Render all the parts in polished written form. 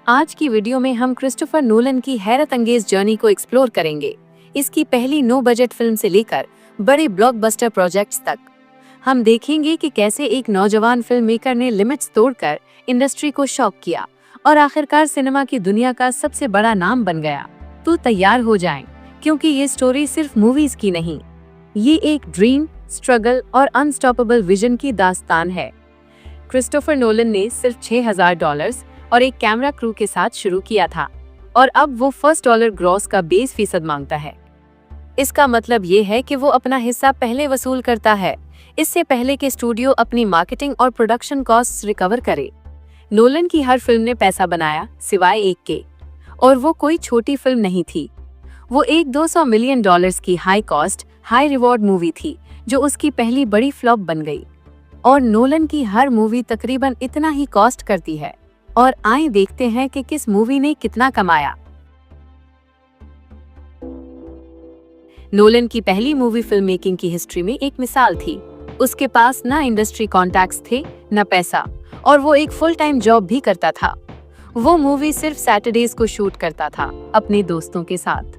आज की वीडियो में हम क्रिस्टोफर नोलन की हैरत अंगेज जर्नी को एक्सप्लोर करेंगे। इसकी पहली नो बजट फिल्म से लेकर बड़े ब्लॉकबस्टर प्रोजेक्ट्स तक हम देखेंगे कि कैसे एक नौजवान फिल्म मेकर ने लिमिट्स तोड़कर इंडस्ट्री को शॉक किया और आखिरकार सिनेमा की दुनिया का सबसे बड़ा नाम बन गया। तो तैयार हो जाएं, क्योंकि ये स्टोरी सिर्फ मूवीज की नहीं, ये एक ड्रीम, स्ट्रगल और अनस्टॉपेबल विजन की दास्तान है। क्रिस्टोफर नोलन ने सिर्फ $6,000 और एक कैमरा क्रू के साथ शुरू किया था और अब वो फर्स्ट डॉलर ग्रॉस का 20% मांगता है। इसका मतलब ये है कि वो अपना हिस्सा पहले वसूल करता है, इससे पहले कि स्टूडियो अपनी मार्केटिंग और प्रोडक्शन कॉस्ट्स रिकवर करे। नोलन की हर फिल्म ने पैसा बनाया सिवाय एक के, और वो कोई छोटी फिल्म नहीं थी। वो एक $200 मिलियन की high cost high reward movie थी जो उसकी पहली बड़ी फ्लॉप बन गई। और नोलन की हर मूवी तकरीबन इतना ही कॉस्ट करती है। और आइए देखते हैं कि किस मूवी ने कितना कमाया। नोलन की पहली मूवी फिल्म मेकिंग की हिस्ट्री में एक मिसाल थी। उसके पास ना इंडस्ट्री कॉन्टैक्ट्स थे, न पैसा, और वो एक फुल टाइम जॉब भी करता था। वो मूवी सिर्फ सैटरडेज को शूट करता था अपने दोस्तों के साथ।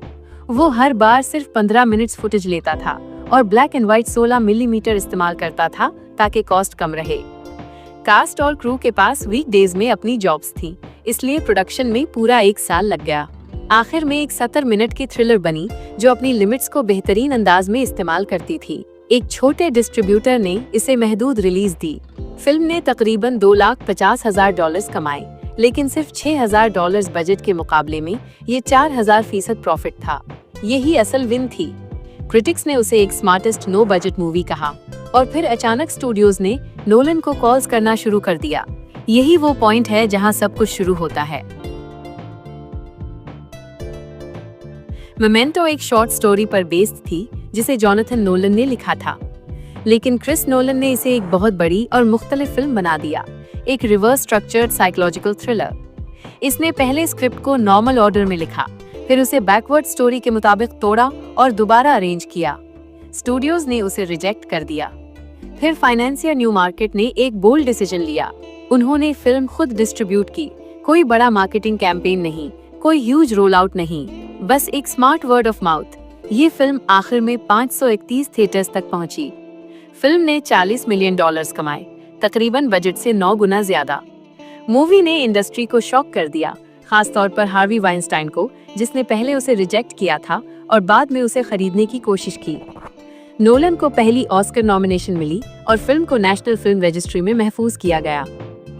वो हर बार सिर्फ 15 मिनट्स फुटेज लेता था और ब्लैक एंड व्हाइट 16 मिलीमीटर इस्तेमाल करता था ताकि कॉस्ट कम रहे। कास्ट और क्रू के पास वीकडेज में अपनी जॉब्स थी, इसलिए प्रोडक्शन में पूरा एक साल लग गया। आखिर में एक 70 मिनट की थ्रिलर बनी जो अपनी लिमिट्स को बेहतरीन अंदाज में इस्तेमाल करती थी। एक छोटे डिस्ट्रीब्यूटर ने इसे महदूद रिलीज दी। फिल्म ने तकरीबन $250,000 कमाए, लेकिन सिर्फ $6,000 बजट के मुकाबले में ये 4000% प्रॉफिट था। यही असल विन थी। क्रिटिक्स ने उसे एक स्मार्टेस्ट नो बजट मूवी कहा, और फिर अचानक स्टूडियोज ने नोलन को कॉल्स करना शुरू कर दिया। यही वो पॉइंट है जहां सब कुछ शुरू होता है। मोमेंटो एक शॉर्ट स्टोरी पर बेस्ड थी जिसे जोनाथन नोलन ने लिखा था, लेकिन क्रिस नोलन ने इसे एक बहुत बड़ी और मुख्तलिफ फिल्म बना दिया, एक रिवर्स स्ट्रक्चर्ड साइकोलॉजिकल थ्रिलर। इसने पहले स्क्रिप्ट को नॉर्मल ऑर्डर में लिखा, फिर उसे बैकवर्ड स्टोरी के मुताबिक तोड़ा और दोबारा अरेंज किया। स्टूडियोज ने उसे रिजेक्ट कर दिया। फिर फाइनेंसियर न्यू मार्केट ने एक बोल्ड डिसीजन लिया। उन्होंने फिल्म खुद डिस्ट्रीब्यूट की। कोई बड़ा मार्केटिंग कैंपेन नहीं, कोई ह्यूज रोल आउट नहीं, बस एक स्मार्ट वर्ड ऑफ माउथ। ये फिल्म आखिर में 531 थिएटर्स तक पहुंची। फिल्म ने $40 मिलियन कमाए, तकरीबन बजट से 9 गुना ज्यादा। मूवी ने इंडस्ट्री को शॉक कर दिया, खास तौर पर हार्वी वाइनस्टाइन को, जिसने पहले उसे रिजेक्ट किया था और बाद में उसे खरीदने की कोशिश की। नोलन को पहली ऑस्कर नॉमिनेशन मिली और फिल्म को नेशनल फिल्म रजिस्ट्री में महफूज किया गया।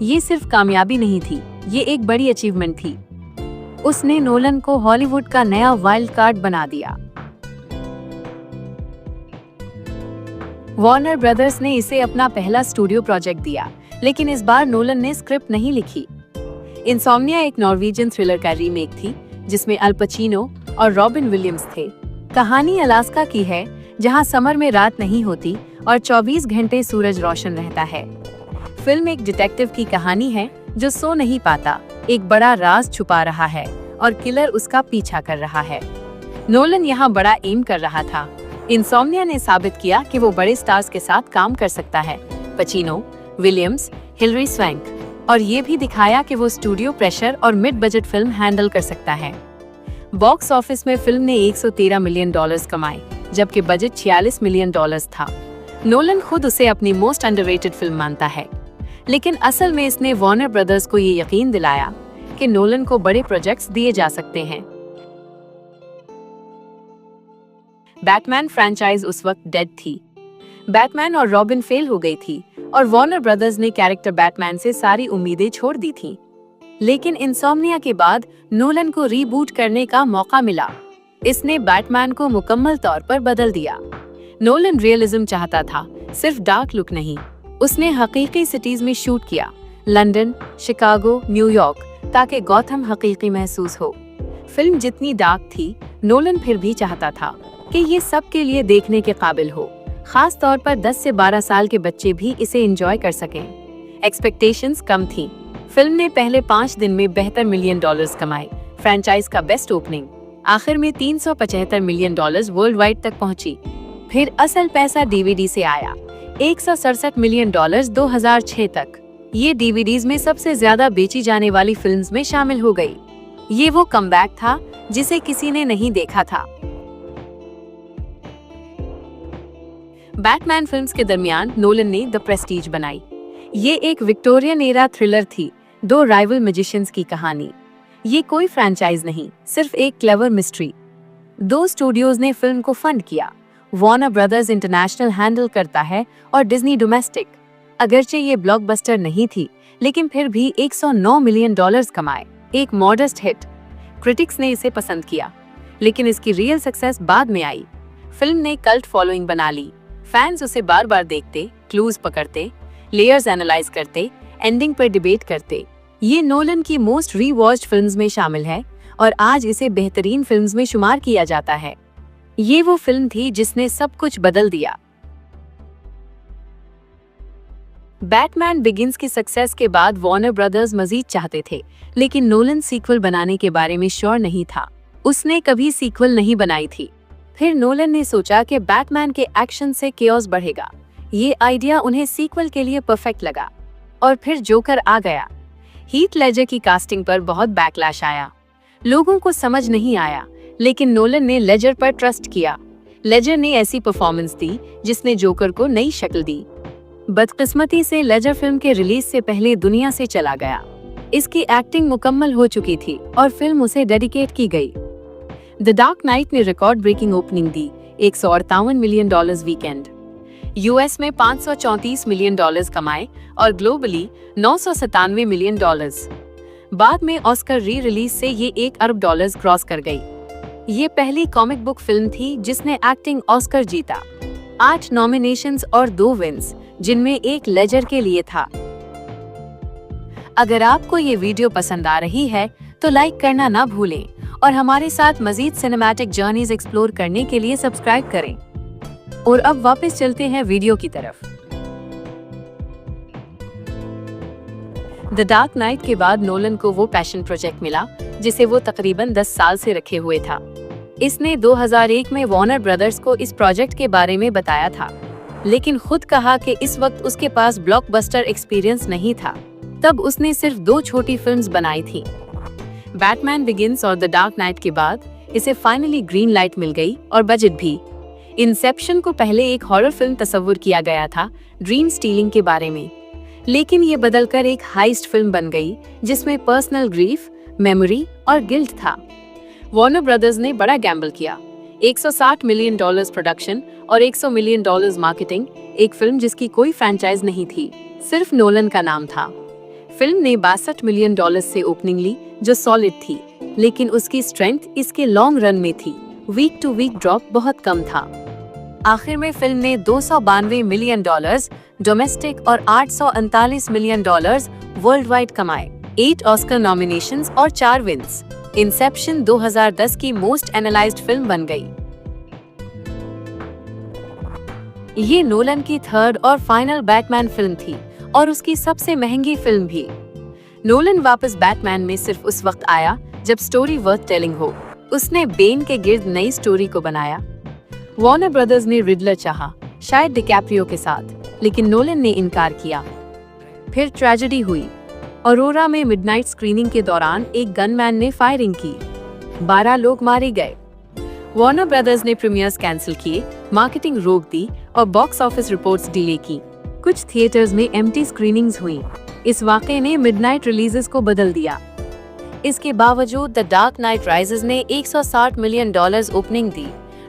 ये सिर्फ कामयाबी नहीं थी, ये एक बड़ी अचीवमेंट थी। उसने नोलन को हॉलीवुड का नया वाइल्ड कार्ड बना दिया। वार्नर ब्रदर्स ने इसे अपना पहला स्टूडियो प्रोजेक्ट दिया, लेकिन इस बार नोलन ने स्क्रिप्ट नहीं लिखी। इंसोम्निया एक नॉर्वेजियन थ्रिलर का रीमेक थी जिसमें अल पचिनो और रॉबिन विलियम्स थे। कहानी अलास्का की है, जहां समर में रात नहीं होती और 24 घंटे सूरज रोशन रहता है। फिल्म एक डिटेक्टिव की कहानी है जो सो नहीं पाता, एक बड़ा राज छुपा रहा है और किलर उसका पीछा कर रहा है। नोलन यहाँ बड़ा एम कर रहा था। इंसोम्निया ने साबित किया कि वो बड़े स्टार्स के साथ काम कर सकता है, पचिनो, विलियम्स, हिलरी स्वैंक, और ये भी दिखाया कि वो स्टूडियो प्रेशर और मिड बजट फिल्म हैंडल कर सकता है। बॉक्स ऑफिस में फिल्म ने $113 मिलियन कमाए, जबकि बजट $46 मिलियन था। नोलन खुद उसे अपनी मोस्ट अंडररेटेड फिल्म मानता है, लेकिन असल में इसने वार्नर ब्रदर्स को ये यकीन दिलाया कि नोलन को बड़े प्रोजेक्ट्स दिए जा सकते हैं। बैटमैन फ्रैंचाइज उस वक्त डेड थी। बैटमैन और रॉबिन फेल हो गई थी और वार्नर ब्रदर्स ने कैरेक्टर बैटमैन से सारी उम्मीदें छोड़ दी थीं। लेकिन इंसोम्निया के बाद नोलन को रीबूट करने का मौका मिला। इसने बैटमैन को मुकम्मल तौर पर बदल दिया। नोलन रियलिज्म चाहता था, सिर्फ डार्क लुक नहीं। उसने हकीकी सिटीज में शूट किया, लंदन, शिकागो, न्यूयॉर्क, ताकि गॉथम हकीकी महसूस हो। फिल्म जितनी डार्क थी, नोलन फिर भी चाहता था कि ये सबके लिए देखने के काबिल हो, खास तौर पर 10 से 12 साल के बच्चे भी इसे एंजॉय कर सकें। एक्सपेक्टेशंस कम थी। फिल्म ने पहले 5 दिन में $72 मिलियन कमाए, फ्रैंचाइज का बेस्ट ओपनिंग। आखिर में $375 मिलियन वर्ल्ड वाइड तक पहुंची। फिर असल पैसा डीवीडी से आया, $167 मिलियन 2006 तक। ये डीवीडीज में सबसे ज्यादा बेची जाने वाली फिल्म्स में शामिल हो गई। ये वो कमबैक था जिसे किसी ने नहीं देखा था। बैटमैन फिल्म्स के दरमियान नोलन ने द प्रेस्टीज बनाई। ये एक विक्टोरियन एरा थ्रिलर थी, दो राइवल मैजिशियंस की कहानी। ये कोई फ्रैंचाइज नहीं, सिर्फ एक क्लेवर मिस्ट्री। दो स्टूडियोज ने फिल्म को फंड किया। वार्नर ब्रदर्स इंटरनेशनल हैंडल करता है और डिज्नी डोमेस्टिक। अगरचे ये ब्लॉकबस्टर नहीं थी, लेकिन फिर भी 109 मिलियन डॉलर्स कमाए, एक मॉडेस्ट हिट। क्रिटिक्स ने इसे पसंद किया, लेकिन इसकी रियल सक्सेस बाद में आई। फिल्म ने कल्ट फॉलोइंग बना ली। फैंस उसे बार बार देखते, क्लूज पकड़ते, लेयर्स एनालाइज करते, एंडिंग पर डिबेट करते। ये नोलन की मोस्ट रीवॉच्ड फिल्म्स में शामिल है और आज इसे बेहतरीन फिल्म्स में शुमार किया जाता है। ये वो फिल्म थी जिसने सब कुछ बदल दिया। बैटमैन बिगिंस की सक्सेस के बाद वार्नर ब्रदर्स मजीद चाहते थे, लेकिन नोलन सीक्वल बनाने के बारे में श्योर नहीं था। उसने कभी सीक्वल नहीं बनाई थी। फिर नोलन ने सोचा कि बैटमैन के एक्शन से केओस बढ़ेगा। ये आइडिया उन्हें सीक्वल के लिए परफेक्ट लगा। और फिर जोकर आ गया। हीथ लेजर की कास्टिंग पर बहुत बैकलैश आया। लोगों को समझ नहीं आया, लेकिन नोलन ने लेजर पर ट्रस्ट किया। लेजर ने ऐसी परफॉर्मेंस दी जिसने जोकर को नई शक्ल दी। बदकिस्मती से लेजर फिल्म के रिलीज से पहले दुनिया से चला गया। इसकी एक्टिंग मुकम्मल हो चुकी थी और फिल्म उसे डेडिकेट की गई। द डार्क नाइट ने रिकॉर्ड ब्रेकिंग ओपनिंग दी, 158 मिलियन डॉलर्स वीकेंड। यूएस में 534 मिलियन डॉलर्स कमाए और ग्लोबली 997 मिलियन डॉलर्स। बाद में ऑस्कर री रिलीज से ये 1 अरब डॉलर्स क्रॉस कर गई। ये पहली कॉमिक बुक फिल्म थी जिसने एक्टिंग ऑस्कर जीता। 8 नॉमिनेशंस और 2 विन्स, जिनमें एक लेजर के लिए था। अगर आपको ये वीडियो पसंद आ रही है तो लाइक करना ना भूलें और हमारे साथ मजीद सिनेमैटिक जर्नीज एक्सप्लोर करने के लिए सब्सक्राइब करें। और अब वापस चलते हैं वीडियो की तरफ। द डार्क नाइट के बाद नोलन को वो पैशन प्रोजेक्ट मिला जिसे वो तकरीबन 10 साल से रखे हुए था। इसने 2001 में वार्नर ब्रदर्स को इस प्रोजेक्ट के बारे में बताया था, लेकिन खुद कहा कि इस वक्त उसके पास ब्लॉकबस्टर एक्सपीरियंस नहीं था। तब उसने सिर्फ 2 छोटी फिल्म्स बनाई थी। बैटमैन बिगिंस और द डार्क नाइट के बाद इसे फाइनली ग्रीन लाइट मिल गई और बजट भी। इंसेप्शन को पहले एक हॉरर फिल्म तस्वुर किया गया था, ड्रीम स्टीलिंग के बारे में, लेकिन ये बदलकर एक हाइस्ट फिल्म बन गई जिसमें पर्सनल ग्रीफ, मेमोरी और गिल्ट था। वार्नर ब्रदर्स ने बड़ा गैम्बल किया, 160 मिलियन डॉलर्स प्रोडक्शन और 100 मिलियन डॉलर्स मार्केटिंग। एक फिल्म जिसकी कोई फ्रैंचाइज नहीं थी, सिर्फ नोलन का नाम था। फिल्म ने 62 मिलियन डॉलर्स से ओपनिंग ली, जो सॉलिड थी, लेकिन उसकी स्ट्रेंथ इसके लॉन्ग रन में थी। वीक टू वीक ड्रॉप बहुत कम था। आखिर में फिल्म ने 292 मिलियन डॉलर्स डोमेस्टिक और 839 मिलियन डॉलर्स वर्ल्ड वाइड कमाए, 8 ऑस्कर नॉमिनेशंस और 4 विन्स। इंसेप्शन 2010 की मोस्ट एनालाइज्ड फिल्म बन गई। ये नोलन की थर्ड और फाइनल बैटमैन फिल्म थी और उसकी सबसे महंगी फिल्म भी। नोलन वापस बैटमैन में सिर्फ उस वक्त आया जब स्टोरी वर्थ टेलिंग हो। उसने बेन के गिर्द नई स्टोरी को बनाया। वार्नर ब्रदर्स ने रिडलर चाहा, शायद डिकैप्रियो के साथ, लेकिन नोलन ने इनकार किया। फिर ट्रेजेडी हुई। अरोरा में मिडनाइट स्क्रीनिंग के दौरान एक गनमैन ने फायरिंग की, 12 लोग मारे गए। वार्नर ब्रदर्स ने प्रीमियर्स कैंसिल किए, मार्केटिंग रोक दी और बॉक्स ऑफिस रिपोर्ट्स डिले की। कुछ थिएटर्स में एम्प्टी स्क्रीनिंग्स हुई। इस वाक़े ने मिडनाइट रिलीजेस को बदल दिया। इसके बावजूद द डार्क नाइट राइजेस ने 160 मिलियन डॉलर्स ओपनिंग दी,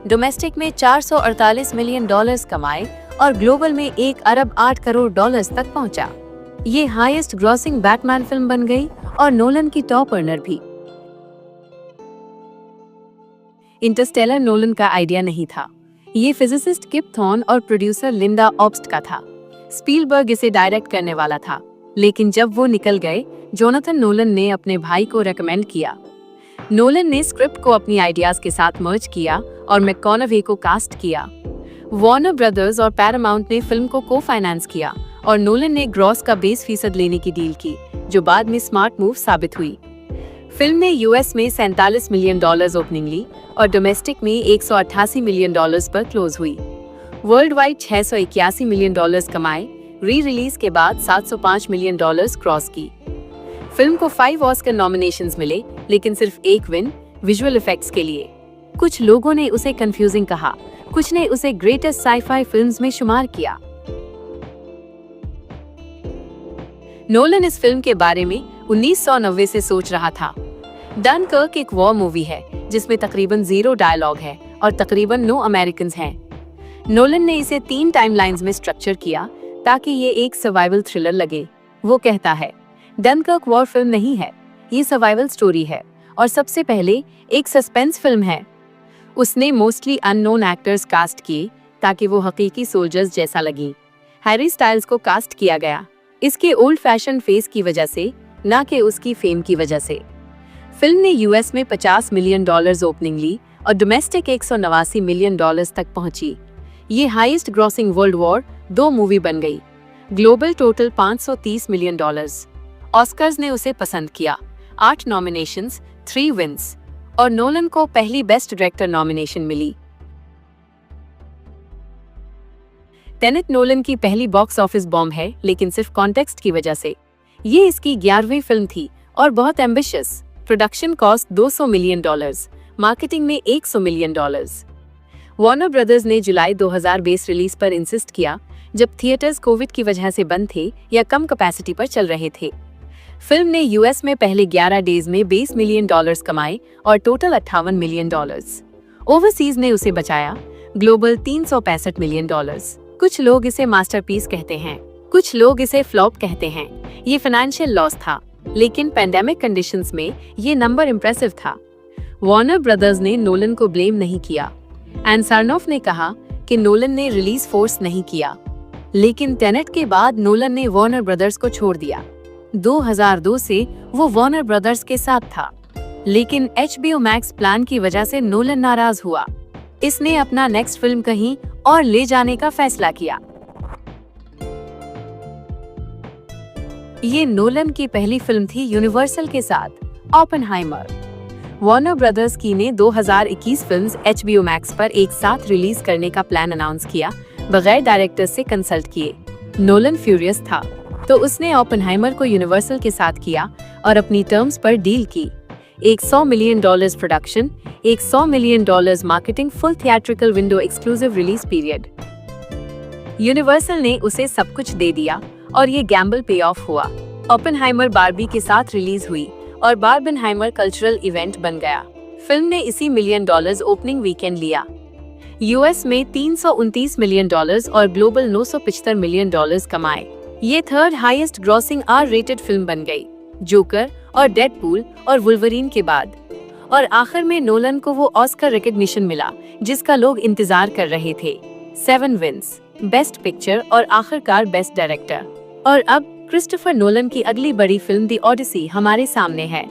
डोमेस्टिक में 448 मिलियन डॉलर्स कमाए और ग्लोबल में 1 अरब 8 करोड़ डॉलर्स तक पहुंचा। ये हाईएस्ट ग्रॉसिंग बैटमैन फिल्म बन गई और नोलन की टॉप अर्नर भी। इंटरस्टेलर नोलन का आइडिया नहीं था। ये फिजिसिस्ट किप थॉर्न और प्रोड्यूसर लिंडा ऑब्स्ट का था। स्पीलबर्ग इसे डायरेक्ट करने वाला था, लेकिन जब वो निकल गए, जोनाथन नोलन ने अपने भाई को रेकमेंड किया। नोलन ने स्क्रिप्ट को अपनी आइडियाज के साथ मर्ज किया और मैककॉनवे को कास्ट किया। वार्नर ब्रदर्स और पैरामाउंट ने फिल्म को को-फाइनेंस किया और नोलन ने ग्रॉस का 20% लेने की डील की, जो बाद में स्मार्ट मूव साबित हुई। फिल्म ने यूएस में 47 मिलियन डॉलर्स ओपनिंग ली और डोमेस्टिक में 188 मिलियन डॉलर्स पर क्लोज हुई। वर्ल्ड वाइड 681 मिलियन डॉलर्स कमाए, री रिलीज के बाद $705 मिलियन क्रॉस की। फिल्म को 5 ऑस्कर नॉमिनेशंस मिले, लेकिन सिर्फ एक विन विजुअल इफेक्ट्स के लिए। कुछ लोगों ने उसे कंफ्यूजिंग कहा, कुछ ने उसे ग्रेटेस्ट साई-फाई फिल्म्स में शुमार किया। नोलन इस फिल्म के बारे में 1990 से सोच रहा था। डनकर्क एक वॉर मूवी है जिसमें तकरीबन 0 डायलॉग है और तकरीबन 9 अमेरिकन्स हैं। नोलन ने इसे 3 टाइमलाइंस में स्ट्रक्चर किया ताकि ये एक सर्वाइवल थ्रिलर लगे। वो कहता है, डनकर्क वॉर फिल्म नहीं है, ये सर्वाइवल स्टोरी है और सबसे पहले एक सस्पेंस फिल्म है। उसने मोस्टली अननोन एक्टर्स कास्ट किए ताकि वो हकीकी सोल्जर्स जैसा लगी। हैरी स्टाइल्स को कास्ट किया गया इसके ओल्ड फैशन फेस की वजह से, ना कि उसकी फेम की वजह से। फिल्म ने यूएस में $50 मिलियन ओपनिंग ली और डोमेस्टिक $189 मिलियन तक पहुंची। ये highest grossing world war 2 movie बन गई। Global total $530 million. ऑस्कर्स ने उसे पसंद किया, 8 नॉमिनेशंस, 3 विन्स, और नोलन को पहली बेस्ट डायरेक्टर नॉमिनेशन मिली। टेनेट नोलन की पहली बॉक्स ऑफिस बॉम्ब है, लेकिन सिर्फ कॉन्टेक्स्ट की वजह से। ये इसकी 11वीं फिल्म थी और बहुत ambitious. Production cost $200 million, marketing में $100 मिलियन। वार्नर ब्रदर्स ने जुलाई 2020 रिलीज पर इंसिस्ट किया, जब थिएटर्स कोविड की वजह से बंद थे या कम कैपेसिटी पर चल रहे थे। फिल्म ने यूएस में पहले 11 डेज में $20 मिलियन कमाए और टोटल $58 मिलियन। ओवरसीज ने उसे बचाया, ग्लोबल $365 मिलियन। कुछ लोग इसे मास्टरपीस कहते हैं, कुछ लोग इसे फ्लॉप कहते हैं। ये फाइनेंशियल लॉस था, लेकिन पैंडेमिक कंडीशंस में ये नंबर इम्प्रेसिव था। वार्नर ब्रदर्स ने नोलन को ब्लेम नहीं किया। एन सारनॉफ ने कहा कि नोलन ने रिलीज फोर्स नहीं किया, लेकिन टेनेट के बाद नोलन ने वार्नर ब्रदर्स को छोड़ दिया। 2002 से वो वार्नर ब्रदर्स के साथ था, लेकिन HBO मैक्स प्लान की वजह से नोलन नाराज हुआ। इसने अपना नेक्स्ट फिल्म कहीं और ले जाने का फैसला किया। ये नोलन की पहली फिल्म थी यूनिवर्सल के साथ, ओपेनहाइमर। वार्नर ब्रदर्स की ने 2021 फिल्म्स HBO मैक्स पर एक साथ रिलीज करने का प्लान अनाउंस किया, बगैर डायरेक्टर से कंसल्ट किए। नोलन फ्यूरियस था, तो उसने ओपेनहाइमर को यूनिवर्सल के साथ किया और अपनी टर्म्स पर डील की। $100 million production, $100 million marketing, full theatrical window, exclusive release period. Universal ने उसे सब कुछ दे दिया और ये गैम्बल पे ऑफ हुआ। ओपेनहाइमर बार्बी के साथ रिलीज हुई और बार्बेनहाइमर कल्चरल इवेंट बन गया। फिल्म ने इसी $1 मिलियन ओपनिंग वीकेंड लिया। यूएस में $329 मिलियन और ग्लोबल $975 मिलियन कमाए। ये थर्ड हाईएस्ट ग्रॉसिंग R-रेटेड फिल्म बन गई, जोकर और डेडपूल और वुल्वरीन के बाद। और आखिर में नोलन को वो ऑस्कर रिकॉग्निशन मिला जिसका लोग इंतजार कर रहे थे। 7 विन्स, बेस्ट पिक्चर और आखिरकार बेस्ट डायरेक्टर। और अब क्रिस्टोफर नोलन की अगली बड़ी फिल्म द ओडिसी हमारे सामने है।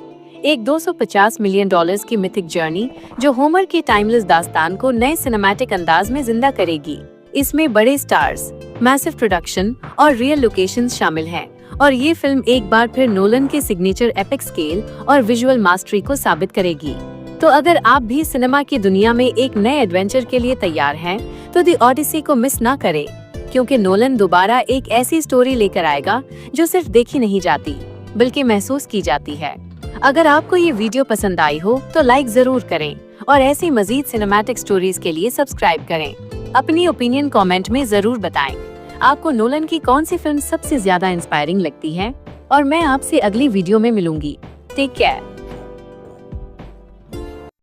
एक $250 मिलियन की मिथिक जर्नी जो होमर की टाइमलेस दास्तान को नए सिनेमैटिक अंदाज में जिंदा करेगी। इसमें बड़े स्टार्स, मैसिव प्रोडक्शन और रियल लोकेशंस शामिल हैं और ये फिल्म एक बार फिर नोलन के सिग्नेचर एपिक स्केल और विजुअल मास्टरी को साबित करेगी। तो अगर आप भी सिनेमा की दुनिया में एक नए एडवेंचर के लिए तैयार हैं, तो द ओडिसी को मिस ना करें, क्योंकि नोलन दोबारा एक ऐसी स्टोरी लेकर आएगा जो सिर्फ देखी नहीं जाती बल्कि महसूस की जाती है। अगर आपको ये वीडियो पसंद आई हो तो लाइक जरूर करें और ऐसी मजीद सिनेमैटिक स्टोरीज के लिए सब्सक्राइब करें। अपनी ओपिनियन कमेंट में जरूर बताएं। आपको नोलन की कौन सी फिल्म सबसे ज्यादा इंस्पायरिंग लगती है, और मैं आपसे अगली वीडियो में मिलूंगी। Take care.